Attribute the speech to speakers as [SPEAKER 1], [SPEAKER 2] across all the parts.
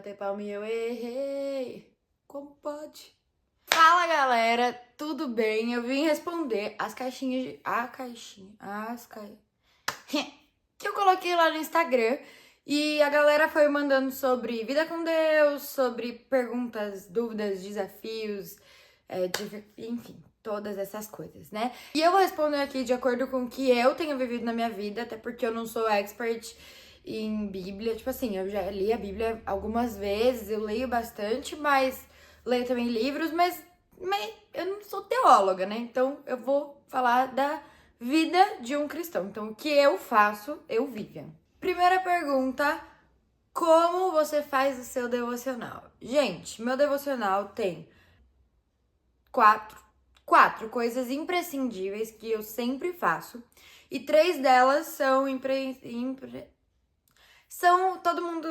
[SPEAKER 1] bater palminha, eu errei. Como pode? Fala, galera, tudo bem? Eu vim responder as caixinhas de... que eu coloquei lá no Instagram. E a galera foi mandando sobre vida com Deus, sobre perguntas, dúvidas, desafios, enfim, todas essas coisas, né? E eu vou responder aqui de acordo com o que eu tenho vivido na minha vida, até porque eu não sou expert em Bíblia. Tipo assim, eu já li a Bíblia algumas vezes, eu leio bastante, mas leio também livros, mas eu não sou teóloga, né? Então eu vou falar da vida de um cristão. Então, o que eu faço, eu Vivian. Primeira pergunta: como você faz o seu devocional? Gente, meu devocional tem quatro coisas imprescindíveis que eu sempre faço. E 3 delas são todo mundo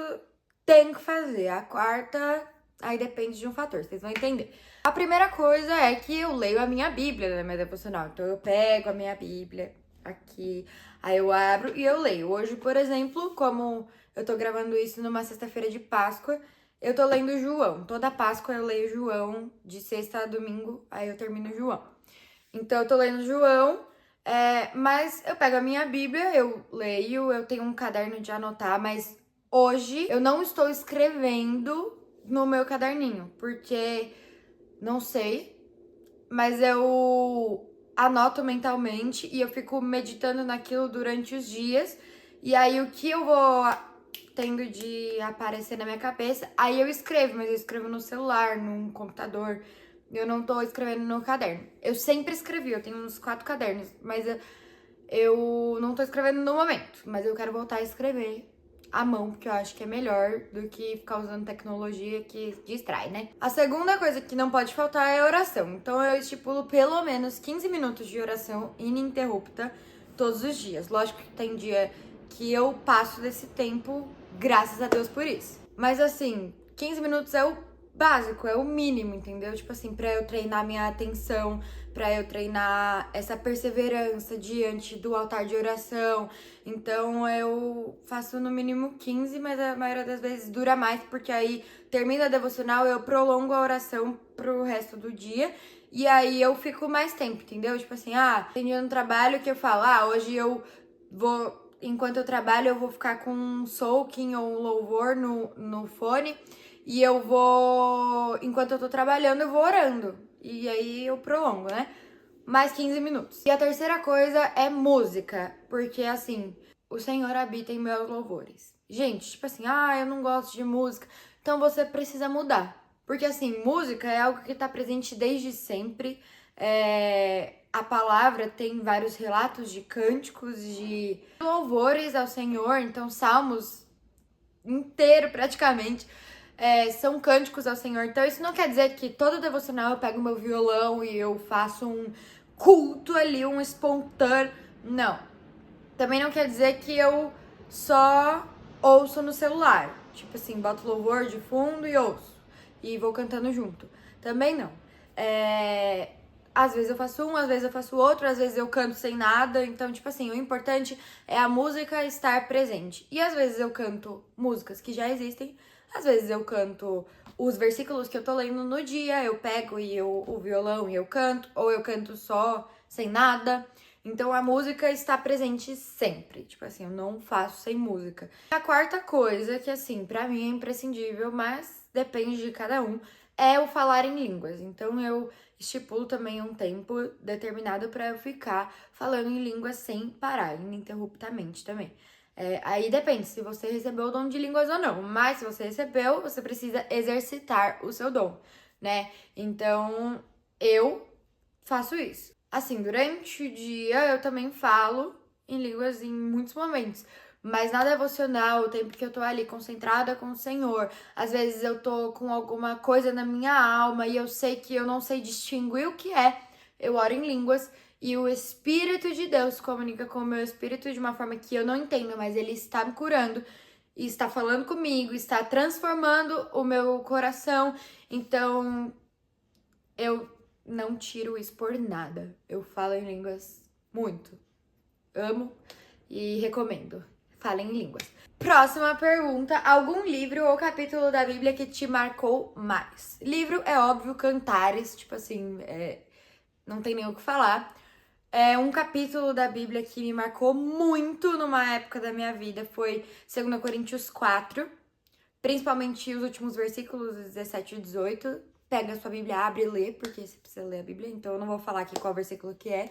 [SPEAKER 1] tem que fazer. A quarta, aí depende de um fator, vocês vão entender. A primeira coisa é que eu leio a minha Bíblia na minha devocional. Então eu pego a minha Bíblia aqui, aí eu abro e eu leio. Hoje, por exemplo, como eu tô gravando isso numa sexta-feira de Páscoa, eu tô lendo João. Toda Páscoa eu leio João, de sexta a domingo, aí eu termino João. Então eu tô lendo João, mas eu pego a minha Bíblia, eu leio, eu tenho um caderno de anotar, mas hoje eu não estou escrevendo no meu caderninho, porque não sei, mas eu anoto mentalmente e eu fico meditando naquilo durante os dias. E aí o que eu vou tendo de aparecer na minha cabeça, aí eu escrevo, mas eu escrevo no celular, num computador. Eu não tô escrevendo no caderno. Eu sempre escrevi, eu tenho uns 4 cadernos, mas eu não tô escrevendo no momento. Mas eu quero voltar a escrever à mão, porque eu acho que é melhor do que ficar usando tecnologia que distrai, né? A segunda coisa que não pode faltar é a oração. Então eu estipulo pelo menos 15 minutos de oração ininterrupta todos os dias. Lógico que tem dia que eu passo desse tempo, graças a Deus por isso. Mas assim, 15 minutos é o básico, é o mínimo, entendeu? Tipo assim, pra eu treinar minha atenção, pra eu treinar essa perseverança diante do altar de oração. Então eu faço no mínimo 15, mas a maioria das vezes dura mais, porque aí termina a devocional, eu prolongo a oração pro resto do dia. E aí eu fico mais tempo, entendeu? Tipo assim, tem dia no trabalho que eu falo, hoje eu vou... Enquanto eu trabalho, eu vou ficar com um soaking ou um louvor no fone. E eu vou... Enquanto eu tô trabalhando, eu vou orando. E aí eu prolongo, né? Mais 15 minutos. E a terceira coisa é música. Porque, assim, o Senhor habita em meus louvores. Gente, tipo assim, eu não gosto de música. Então você precisa mudar. Porque, assim, música é algo que tá presente desde sempre. A palavra tem vários relatos de cânticos, de louvores ao Senhor. Então, salmos inteiro, praticamente, são cânticos ao Senhor. Então, isso não quer dizer que todo devocional eu pego meu violão e eu faço um culto ali, um espontâneo. Não. Também não quer dizer que eu só ouço no celular. Tipo assim, boto louvor de fundo e ouço. E vou cantando junto. Também não. Às vezes eu faço um, às vezes eu faço outro, às vezes eu canto sem nada. Então, tipo assim, o importante é a música estar presente. E às vezes eu canto músicas que já existem, às vezes eu canto os versículos que eu tô lendo no dia, eu pego o violão e eu canto, ou eu canto só, sem nada. Então a música está presente sempre. Tipo assim, eu não faço sem música. A quarta coisa, que assim, pra mim é imprescindível, mas depende de cada um, é o falar em línguas. Então eu estipulo também um tempo determinado para eu ficar falando em línguas sem parar, ininterruptamente também. Aí depende se você recebeu o dom de línguas ou não, mas se você recebeu, você precisa exercitar o seu dom, né? Então eu faço isso. Assim, durante o dia eu também falo em línguas em muitos momentos. Mas na devocional, o tempo que eu tô ali concentrada com o Senhor, às vezes eu tô com alguma coisa na minha alma e eu sei que eu não sei distinguir o que é, eu oro em línguas e o Espírito de Deus comunica com o meu espírito de uma forma que eu não entendo, mas ele está me curando e está falando comigo, está transformando o meu coração. Então, eu não tiro isso por nada. Eu falo em línguas muito. Amo e recomendo. fala em línguas. Próxima pergunta, algum livro ou capítulo da Bíblia que te marcou mais? Livro é óbvio, Cantares, tipo assim, não tem nem o que falar. Um capítulo da Bíblia que me marcou muito numa época da minha vida foi 2 Coríntios 4, principalmente os últimos versículos 17 e 18. Pega a sua Bíblia, abre e lê, porque você precisa ler a Bíblia, então eu não vou falar aqui qual versículo que é.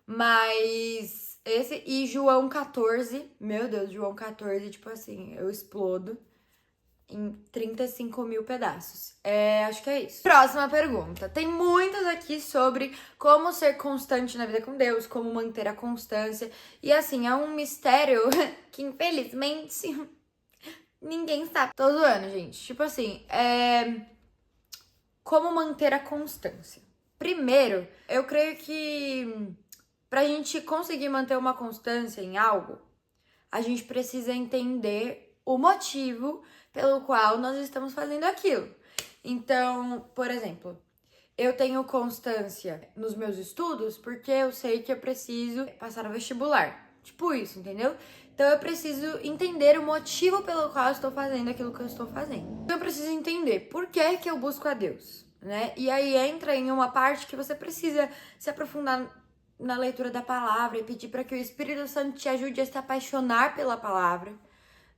[SPEAKER 1] Mas esse e João 14, meu Deus, João 14, tipo assim, eu explodo em 35 mil pedaços. Acho que é isso. Próxima pergunta. Tem muitas aqui sobre como ser constante na vida com Deus, como manter a constância. E assim, é um mistério que infelizmente ninguém sabe. Tô zoando, gente. Tipo assim, como manter a constância? Primeiro, eu creio que pra gente conseguir manter uma constância em algo, a gente precisa entender o motivo pelo qual nós estamos fazendo aquilo. Então, por exemplo, eu tenho constância nos meus estudos porque eu sei que eu preciso passar no vestibular. Tipo isso, entendeu? Então eu preciso entender o motivo pelo qual eu estou fazendo aquilo que eu estou fazendo. Então eu preciso entender por que que eu busco a Deus, né? E aí entra em uma parte que você precisa se aprofundar na leitura da palavra e pedir para que o Espírito Santo te ajude a se apaixonar pela palavra,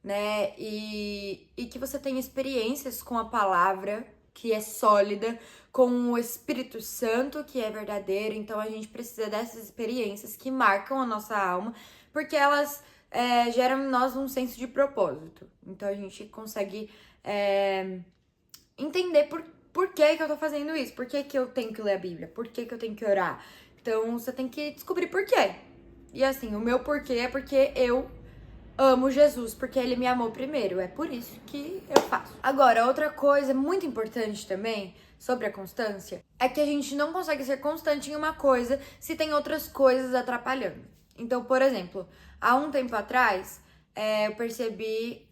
[SPEAKER 1] né? E que você tenha experiências com a palavra, que é sólida, com o Espírito Santo, que é verdadeiro. Então a gente precisa dessas experiências que marcam a nossa alma, porque elas geram em nós um senso de propósito. Então a gente consegue entender por que que eu tô fazendo isso, por que que eu tenho que ler a Bíblia, por que que eu tenho que orar. Então você tem que descobrir por quê. E assim, o meu porquê é porque eu amo Jesus, porque ele me amou primeiro. É por isso que eu faço. Agora, outra coisa muito importante também sobre a constância é que a gente não consegue ser constante em uma coisa se tem outras coisas atrapalhando. Então, por exemplo, há um tempo atrás, eu percebi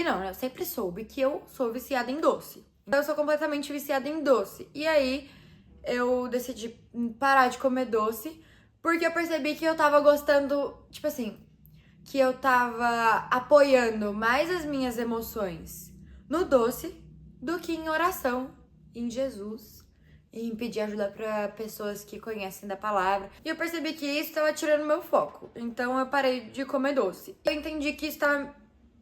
[SPEAKER 1] não, né? Eu sempre soube que eu sou viciada em doce. Então, eu sou completamente viciada em doce. E aí, eu decidi parar de comer doce, porque eu percebi que eu tava gostando, tipo assim, que eu tava apoiando mais as minhas emoções no doce do que em oração, em Jesus, em pedir ajuda para pessoas que conhecem da palavra. E eu percebi que isso estava tirando meu foco. Então eu parei de comer doce. Eu entendi que isso estava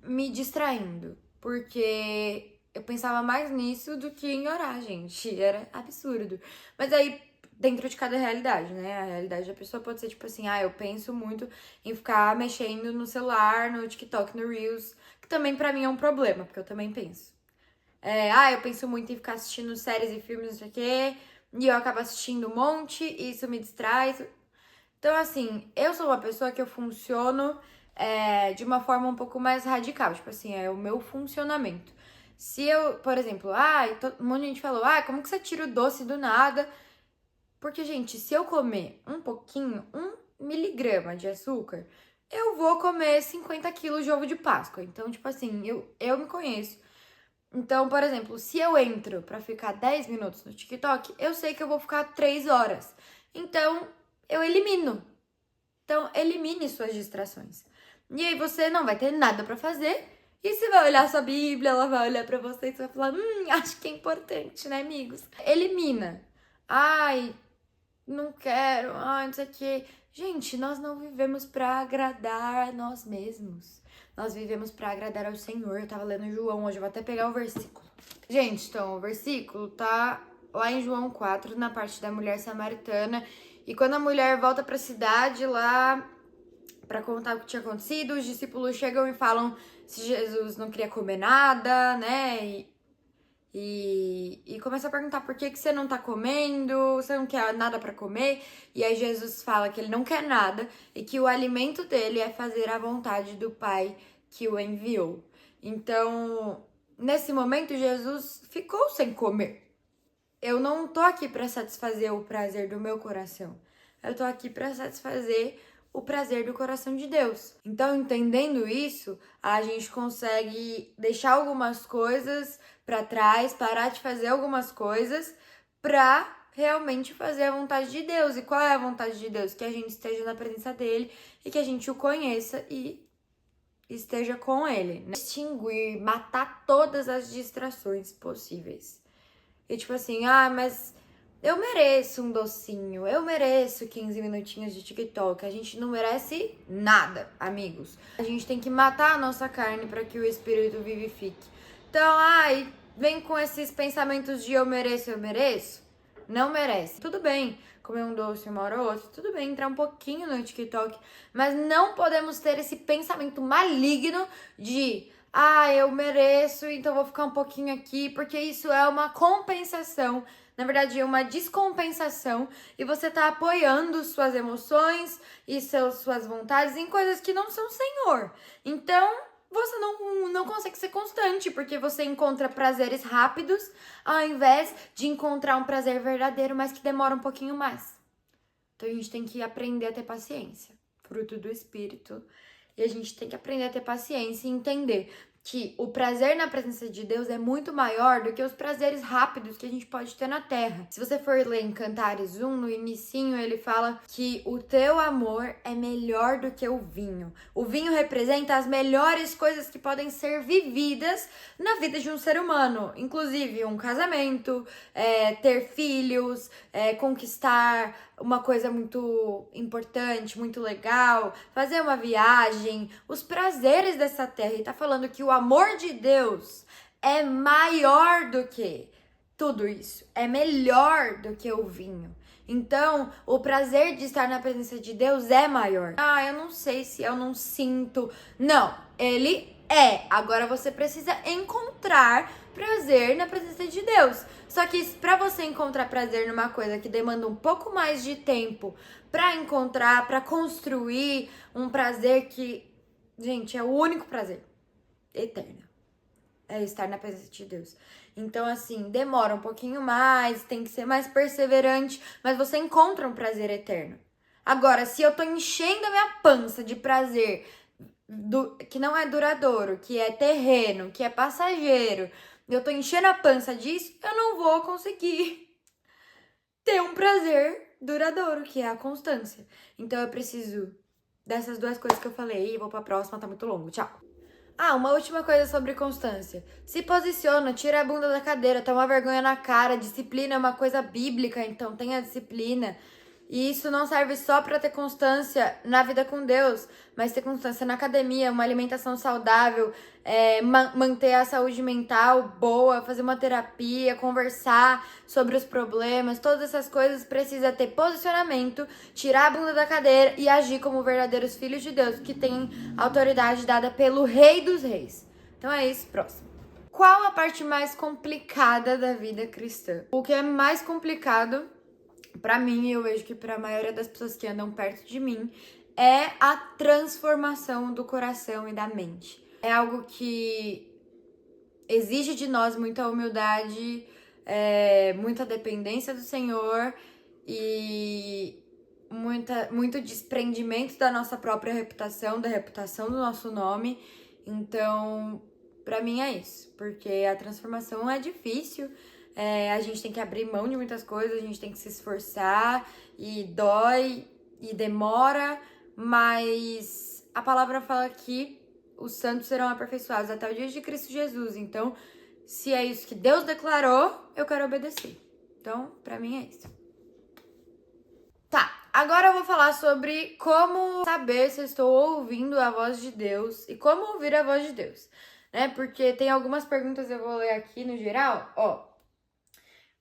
[SPEAKER 1] me distraindo, porque eu pensava mais nisso do que em orar, gente. Era absurdo. Mas aí dentro de cada realidade, né? A realidade da pessoa pode ser tipo assim, eu penso muito em ficar mexendo no celular, no TikTok, no Reels, que também pra mim é um problema, porque eu também penso. Eu penso muito em ficar assistindo séries e filmes, não sei o quê, e eu acabo assistindo um monte, e isso me distrai. Então, assim, eu sou uma pessoa que eu funciono de uma forma um pouco mais radical, tipo assim, é o meu funcionamento. Se eu, por exemplo, um monte de gente falou, como que você tira o doce do nada? Porque, gente, se eu comer um pouquinho, 1 miligrama de açúcar, eu vou comer 50 quilos de ovo de Páscoa. Então, tipo assim, eu me conheço. Então, por exemplo, se eu entro pra ficar 10 minutos no TikTok, eu sei que eu vou ficar 3 horas. Então, eu elimino. Então, elimine suas distrações. E aí você não vai ter nada pra fazer. E você vai olhar sua Bíblia, ela vai olhar pra você e você vai falar, acho que é importante, né, amigos? Elimina. Não quero, não sei o quê. Gente, nós não vivemos pra agradar a nós mesmos. Nós vivemos pra agradar ao Senhor. Eu tava lendo João hoje, eu vou até pegar o versículo. Gente, então, o versículo tá lá em João 4, na parte da mulher samaritana. E quando a mulher volta pra cidade lá pra contar o que tinha acontecido, os discípulos chegam e falam se Jesus não queria comer nada, né? E começa a perguntar por que você não tá comendo, você não quer nada pra comer. E aí Jesus fala que ele não quer nada e que o alimento dele é fazer a vontade do Pai que o enviou. Então, nesse momento, Jesus ficou sem comer. Eu não tô aqui pra satisfazer o prazer do meu coração. Eu tô aqui pra satisfazer o prazer do coração de Deus. Então, entendendo isso, a gente consegue deixar algumas coisas pra trás, parar de fazer algumas coisas pra realmente fazer a vontade de Deus. E qual é a vontade de Deus? Que a gente esteja na presença dele e que a gente o conheça e esteja com ele, né? Extinguir, matar todas as distrações possíveis. E tipo assim, mas eu mereço um docinho, eu mereço 15 minutinhos de TikTok. A gente não merece nada, amigos. A gente tem que matar a nossa carne para que o espírito vivifique. Então, vem com esses pensamentos de eu mereço, eu mereço. Não merece. Tudo bem comer um doce uma hora ou outra, tudo bem entrar um pouquinho no TikTok, mas não podemos ter esse pensamento maligno de eu mereço, então vou ficar um pouquinho aqui, porque isso é uma compensação. Na verdade, é uma descompensação e você tá apoiando suas emoções e suas vontades em coisas que não são Senhor. Então, você não consegue ser constante, porque você encontra prazeres rápidos ao invés de encontrar um prazer verdadeiro, mas que demora um pouquinho mais. Então, a gente tem que aprender a ter paciência, fruto do Espírito. E a gente tem que aprender a ter paciência e entender que o prazer na presença de Deus é muito maior do que os prazeres rápidos que a gente pode ter na terra. Se você for ler em Cantares 1, no inicinho, ele fala que o teu amor é melhor do que o vinho. O vinho representa as melhores coisas que podem ser vividas na vida de um ser humano. Inclusive um casamento, ter filhos, conquistar uma coisa muito importante, muito legal, fazer uma viagem, os prazeres dessa terra. E tá falando que o amor de Deus é maior do que tudo isso, é melhor do que o vinho. Então, o prazer de estar na presença de Deus é maior. Eu não sei se eu não sinto. Não, ele é. Agora você precisa encontrar prazer na presença de Deus. Só que para você encontrar prazer numa coisa que demanda um pouco mais de tempo para encontrar, para construir um prazer que, gente, é o único prazer eterno. É estar na presença de Deus. Então, assim, demora um pouquinho mais, tem que ser mais perseverante, mas você encontra um prazer eterno. Agora, se eu tô enchendo a minha pança de prazer que não é duradouro, que é terreno, que é passageiro, eu tô enchendo a pança disso, eu não vou conseguir ter um prazer duradouro, que é a constância. Então eu preciso dessas duas coisas que eu falei. Vou pra próxima, tá muito longo. Tchau. Uma última coisa sobre constância. Se posiciona, tira a bunda da cadeira, toma vergonha na cara. Disciplina é uma coisa bíblica, então tenha disciplina. E isso não serve só para ter constância na vida com Deus, mas ter constância na academia, uma alimentação saudável, manter a saúde mental boa, fazer uma terapia, conversar sobre os problemas, todas essas coisas precisa ter posicionamento, tirar a bunda da cadeira e agir como verdadeiros filhos de Deus, que têm autoridade dada pelo Rei dos Reis. Então é isso, próximo. Qual a parte mais complicada da vida cristã? O que é mais complicado pra mim, eu vejo que pra maioria das pessoas que andam perto de mim, é a transformação do coração e da mente. É algo que exige de nós muita humildade, muita dependência do Senhor e muito desprendimento da nossa própria reputação, da reputação do nosso nome. Então, pra mim é isso, porque a transformação é difícil. A gente tem que abrir mão de muitas coisas, a gente tem que se esforçar e dói e demora, mas a palavra fala que os santos serão aperfeiçoados até o dia de Cristo Jesus. Então, se é isso que Deus declarou, eu quero obedecer. Então, pra mim é isso. Tá, agora eu vou falar sobre como saber se eu estou ouvindo a voz de Deus e como ouvir a voz de Deus, né? Porque tem algumas perguntas, eu vou ler aqui no geral,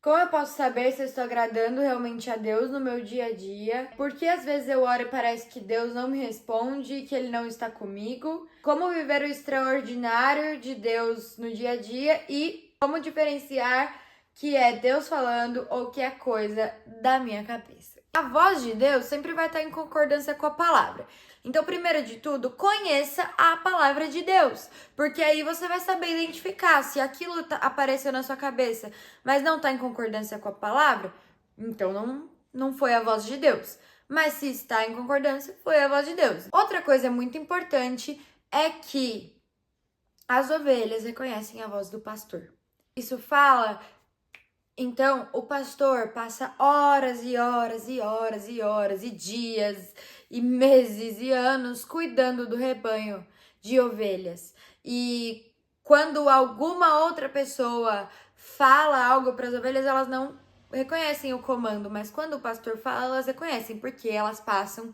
[SPEAKER 1] Como eu posso saber se eu estou agradando realmente a Deus no meu dia a dia? Porque às vezes eu oro e parece que Deus não me responde, que Ele não está comigo? Como viver o extraordinário de Deus no dia a dia? E como diferenciar que é Deus falando ou que é coisa da minha cabeça? A voz de Deus sempre vai estar em concordância com a palavra. Então, primeiro de tudo, conheça a palavra de Deus, porque aí você vai saber identificar se aquilo apareceu na sua cabeça, mas não está em concordância com a palavra, então não foi a voz de Deus. Mas se está em concordância, foi a voz de Deus. Outra coisa muito importante é que as ovelhas reconhecem a voz do pastor. Isso fala... Então, o pastor passa horas e horas e horas e horas e dias e meses e anos cuidando do rebanho. de ovelhas. E quando alguma outra pessoa fala algo para as ovelhas, elas não reconhecem o comando, mas quando o pastor fala, elas reconhecem, porque elas passam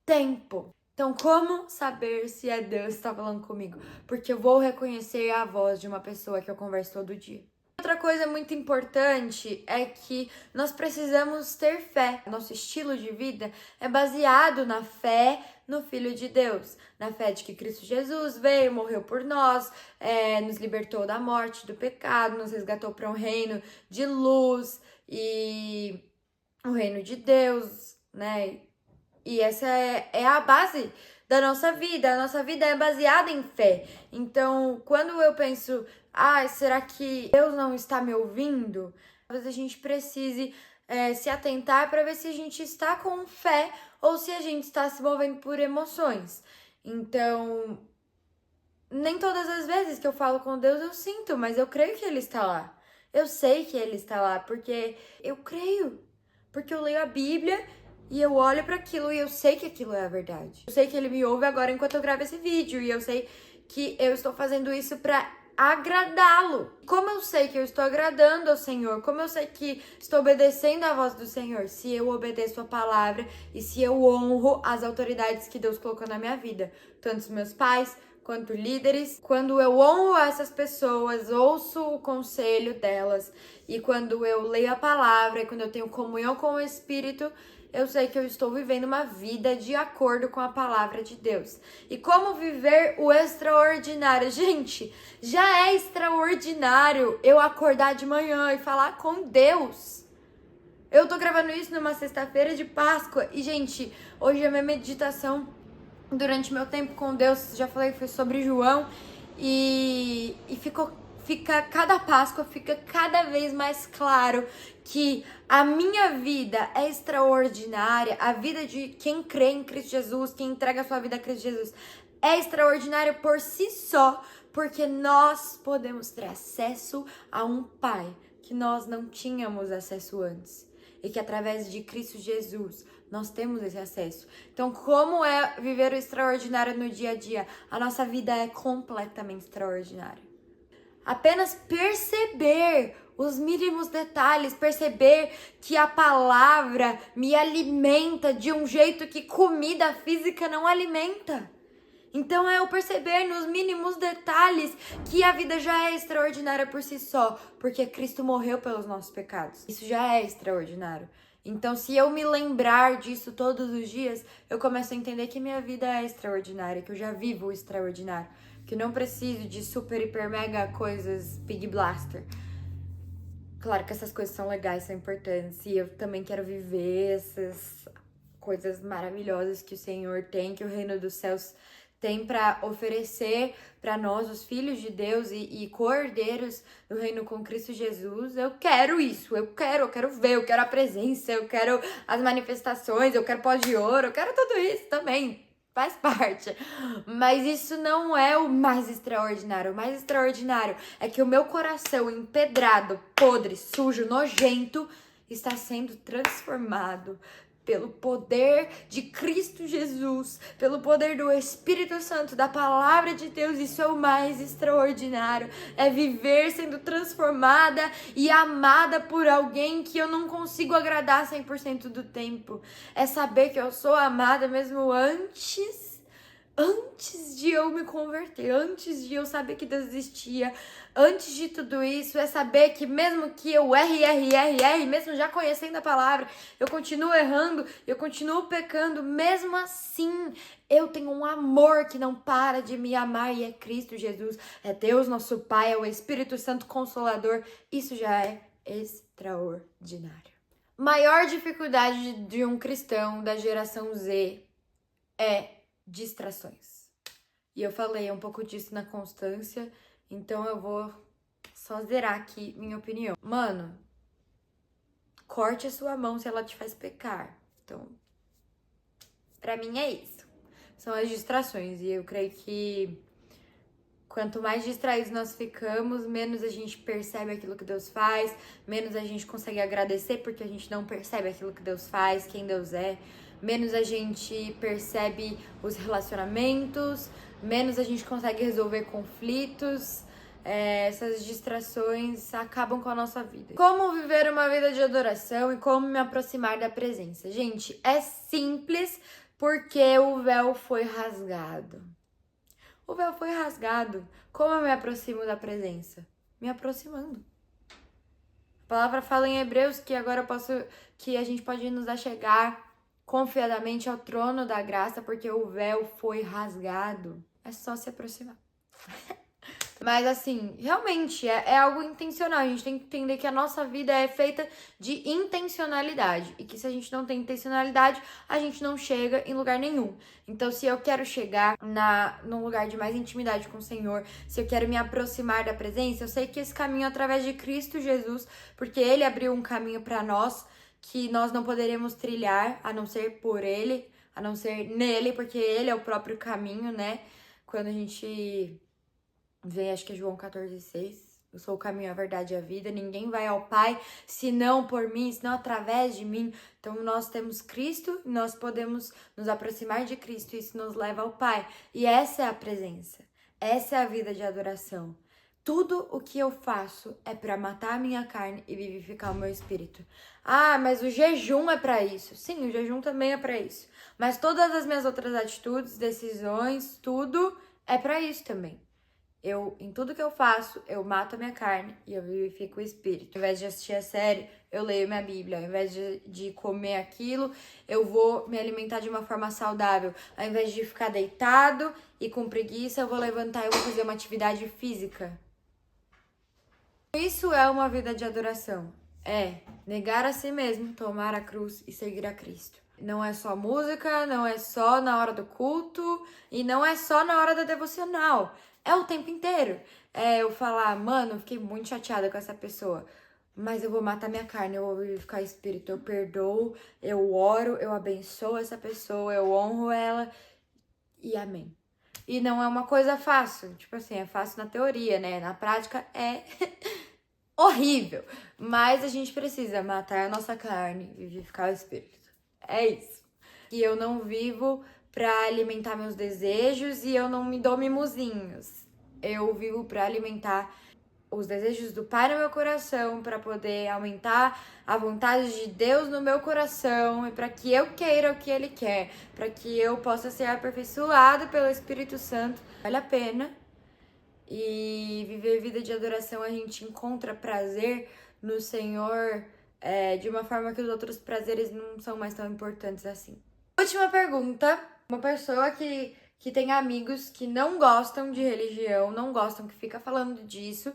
[SPEAKER 1] tempo. Então, como saber se é Deus que está falando comigo? Porque eu vou reconhecer a voz de uma pessoa que eu converso todo dia. Outra coisa muito importante é que nós precisamos ter fé. Nosso estilo de vida é baseado na fé no Filho de Deus, na fé de que Cristo Jesus veio, morreu por nós, nos libertou da morte, do pecado, nos resgatou para um reino de luz e o reino de Deus, né? E essa é a base da nossa vida. A nossa vida é baseada em fé. Então, quando eu penso, será que Deus não está me ouvindo? Talvez a gente precise se atentar para ver se a gente está com fé ou se a gente está se movendo por emoções. Então, nem todas as vezes que eu falo com Deus eu sinto, mas eu creio que Ele está lá. Eu sei que Ele está lá, porque eu creio. Porque eu leio a Bíblia e eu olho para aquilo e eu sei que aquilo é a verdade. Eu sei que Ele me ouve agora enquanto eu gravo esse vídeo. E eu sei que eu estou fazendo isso para agradá-lo. Como eu sei que eu estou agradando ao Senhor? Como eu sei que estou obedecendo à voz do Senhor? Se eu obedeço a palavra e se eu honro as autoridades que Deus colocou na minha vida. Tanto os meus pais quanto líderes. Quando eu honro essas pessoas, ouço o conselho delas. E quando eu leio a palavra, e quando eu tenho comunhão com o Espírito, eu sei que eu estou vivendo uma vida de acordo com a palavra de Deus. E como viver o extraordinário? Gente, já é extraordinário eu acordar de manhã e falar com Deus. Eu tô gravando isso numa sexta-feira de Páscoa. E, gente, hoje a minha meditação durante meu tempo com Deus, já falei, foi sobre João. E cada Páscoa fica cada vez mais claro que a minha vida é extraordinária, a vida de quem crê em Cristo Jesus, quem entrega a sua vida a Cristo Jesus, é extraordinária por si só, porque nós podemos ter acesso a um Pai que nós não tínhamos acesso antes. E que através de Cristo Jesus nós temos esse acesso. Então, como é viver o extraordinário no dia a dia? A nossa vida é completamente extraordinária. Apenas perceber os mínimos detalhes, perceber que a palavra me alimenta de um jeito que comida física não alimenta. Então é eu perceber nos mínimos detalhes que a vida já é extraordinária por si só, porque Cristo morreu pelos nossos pecados. Isso já é extraordinário. Então, se eu me lembrar disso todos os dias, eu começo a entender que minha vida é extraordinária, que eu já vivo o extraordinário, que eu não preciso de super, hiper, mega coisas Big Blaster. Claro que essas coisas são legais, são importantes, e eu também quero viver essas coisas maravilhosas que o Senhor tem, que o reino dos céus tem para oferecer para nós, os filhos de Deus e cordeiros do reino com Cristo Jesus. Eu quero isso, eu quero ver, eu quero a presença, eu quero as manifestações, eu quero pó de ouro, eu quero tudo isso também, faz parte. Mas isso não é o mais extraordinário. O mais extraordinário é que o meu coração empedrado, podre, sujo, nojento, está sendo transformado pelo poder de Cristo Jesus, pelo poder do Espírito Santo, da palavra de Deus. Isso é o mais extraordinário, é viver sendo transformada e amada por alguém que eu não consigo agradar 100% do tempo, é saber que eu sou amada mesmo antes de eu me converter, antes de eu saber que Deus existia, antes de tudo isso, é saber que mesmo que eu erre, mesmo já conhecendo a palavra, eu continuo errando, eu continuo pecando, mesmo assim, eu tenho um amor que não para de me amar e é Cristo Jesus, é Deus nosso Pai, é o Espírito Santo Consolador, isso já é extraordinário. Maior dificuldade de um cristão da geração Z é distrações. E eu falei um pouco disso na constância, então eu vou só zerar aqui minha opinião. Mano, corte a sua mão se ela te faz pecar. Então, pra mim é isso. São as distrações. E eu creio que quanto mais distraídos nós ficamos, menos a gente percebe aquilo que Deus faz, menos a gente consegue agradecer porque a gente não percebe aquilo que Deus faz, quem Deus é. menos a gente percebe os relacionamentos, menos a gente consegue resolver conflitos. Essas distrações acabam com a nossa vida. Como viver uma vida de adoração e como me aproximar da presença? Gente, é simples porque o véu foi rasgado. O véu foi rasgado. Como eu me aproximo da presença? Me aproximando. A palavra fala em Hebreus que a gente pode nos achegar confiadamente ao trono da graça porque o véu foi rasgado. É só se aproximar. Mas assim, realmente é algo intencional. A gente tem que entender que a nossa vida é feita de intencionalidade. E que se a gente não tem intencionalidade, a gente não chega em lugar nenhum. Então, se eu quero chegar num lugar de mais intimidade com o Senhor, se eu quero me aproximar da presença, eu sei que esse caminho é através de Cristo Jesus, porque Ele abriu um caminho para nós que nós não poderemos trilhar, a não ser por Ele, a não ser nele, porque Ele é o próprio caminho, né? Quando a gente vem, acho que é João 14,6. Eu sou o caminho, a verdade e a vida. Ninguém vai ao Pai senão por mim, senão através de mim. Então nós temos Cristo e nós podemos nos aproximar de Cristo. E isso nos leva ao Pai. E essa é a presença. Essa é a vida de adoração. Tudo o que eu faço é para matar a minha carne e vivificar o meu espírito. Ah, mas o jejum é para isso. Sim, o jejum também é para isso. Mas todas as minhas outras atitudes, decisões, tudo é para isso também. Em tudo que eu faço, eu mato a minha carne e eu vivifico o espírito. Ao invés de assistir a série, eu leio minha Bíblia. Ao invés de comer aquilo, eu vou me alimentar de uma forma saudável. Ao invés de ficar deitado e com preguiça, eu vou levantar e eu vou fazer uma atividade física. Isso é uma vida de adoração. É negar a si mesmo, tomar a cruz e seguir a Cristo. Não é só música, não é só na hora do culto e não é só na hora da devocional. É o tempo inteiro. Eu falar, mano, eu fiquei muito chateada com essa pessoa, mas eu vou matar minha carne, eu vou vivificar o espírito, eu perdoo, eu oro, eu abençoo essa pessoa, eu honro ela e amém. E não é uma coisa fácil, tipo assim, é fácil na teoria, né? Na prática é horrível, mas a gente precisa matar a nossa carne e vivificar o espírito. É isso. E eu não vivo pra alimentar meus desejos e eu não me dou mimosinhos. Eu vivo pra alimentar os desejos do Pai no meu coração, pra poder aumentar a vontade de Deus no meu coração e pra que eu queira o que Ele quer, pra que eu possa ser aperfeiçoado pelo Espírito Santo. Vale a pena. E viver vida de adoração, a gente encontra prazer no Senhor de uma forma que os outros prazeres não são mais tão importantes assim. Última pergunta. Uma pessoa que tem amigos que não gostam de religião, não gostam, que fica falando disso,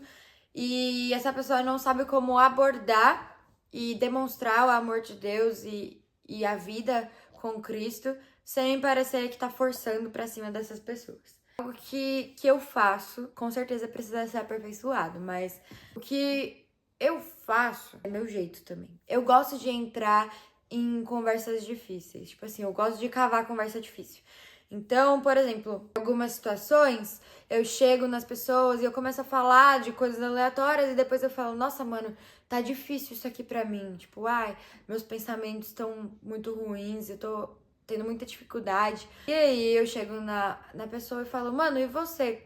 [SPEAKER 1] e essa pessoa não sabe como abordar e demonstrar o amor de Deus e a vida com Cristo sem parecer que tá forçando pra cima dessas pessoas. Algo que eu faço, com certeza precisa ser aperfeiçoado, mas o que eu faço é meu jeito também. Eu gosto de entrar em conversas difíceis. Tipo assim, eu gosto de cavar conversa difícil. Então, por exemplo, em algumas situações, eu chego nas pessoas e eu começo a falar de coisas aleatórias e depois eu falo, nossa, mano, tá difícil isso aqui pra mim. Tipo, meus pensamentos estão muito ruins, eu tô tendo muita dificuldade. E aí eu chego na pessoa e falo, mano, e você?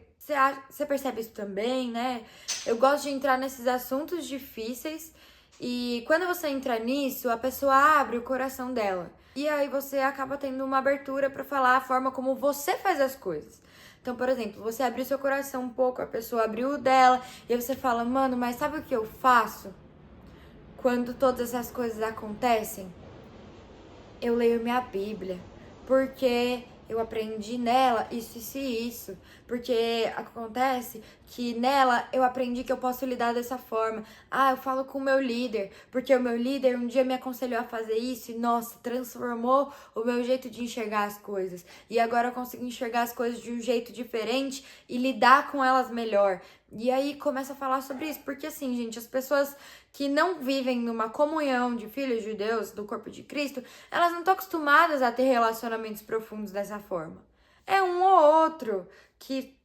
[SPEAKER 1] Você percebe isso também, né? Eu gosto de entrar nesses assuntos difíceis e quando você entra nisso, a pessoa abre o coração dela. E aí você acaba tendo uma abertura pra falar a forma como você faz as coisas. Então, por exemplo, você abriu seu coração um pouco, a pessoa abriu o dela, e aí você fala, mano, mas sabe o que eu faço quando todas essas coisas acontecem? Eu leio minha Bíblia, porque eu aprendi nela isso e isso. Porque acontece que nela eu aprendi que eu posso lidar dessa forma. Eu falo com o meu líder, porque o meu líder um dia me aconselhou a fazer isso e, nossa, transformou o meu jeito de enxergar as coisas. E agora eu consigo enxergar as coisas de um jeito diferente e lidar com elas melhor. E aí começa a falar sobre isso, porque assim, gente, as pessoas que não vivem numa comunhão de filhos de Deus, do corpo de Cristo, elas não estão acostumadas a ter relacionamentos profundos dessa forma. É um ou outro que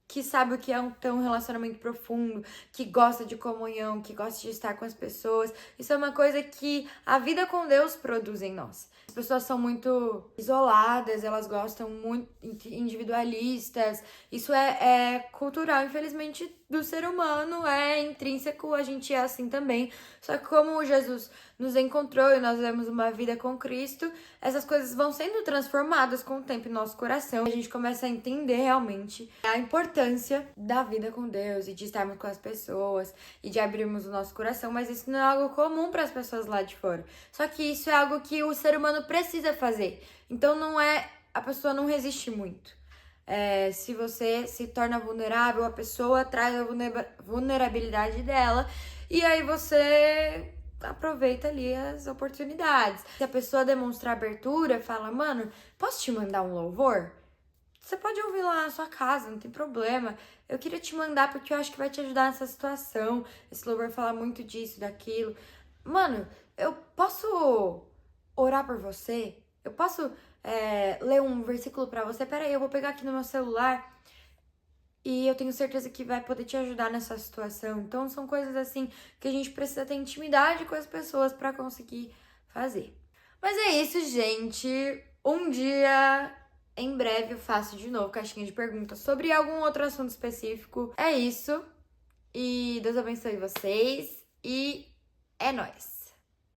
[SPEAKER 1] que sabe o que é ter um relacionamento profundo, que gosta de comunhão, que gosta de estar com as pessoas. Isso é uma coisa que a vida com Deus produz em nós. As pessoas são muito isoladas, elas gostam muito individualistas. Isso é cultural, infelizmente, do ser humano, é intrínseco, a gente é assim também. Só que como Jesus nos encontrou e nós vemos uma vida com Cristo, essas coisas vão sendo transformadas com o tempo em nosso coração. A gente começa a entender realmente a importância da vida com Deus e de estarmos com as pessoas e de abrirmos o nosso coração, mas isso não é algo comum para as pessoas lá de fora. Só que isso é algo que o ser humano precisa fazer. Então a pessoa não resiste muito. Se você se torna vulnerável, a pessoa traz a vulnerabilidade dela e aí você aproveita ali as oportunidades. Se a pessoa demonstrar abertura, fala, mano, posso te mandar um louvor? Você pode ouvir lá na sua casa, não tem problema. Eu queria te mandar porque eu acho que vai te ajudar nessa situação. Esse louvor fala muito disso, daquilo. Mano, eu posso orar por você? Eu posso ler um versículo pra você? Pera aí, eu vou pegar aqui no meu celular. E eu tenho certeza que vai poder te ajudar nessa situação. Então, são coisas assim que a gente precisa ter intimidade com as pessoas pra conseguir fazer. Mas é isso, gente. Um dia, em breve, eu faço de novo caixinha de perguntas sobre algum outro assunto específico. É isso. E Deus abençoe vocês. E é nóis!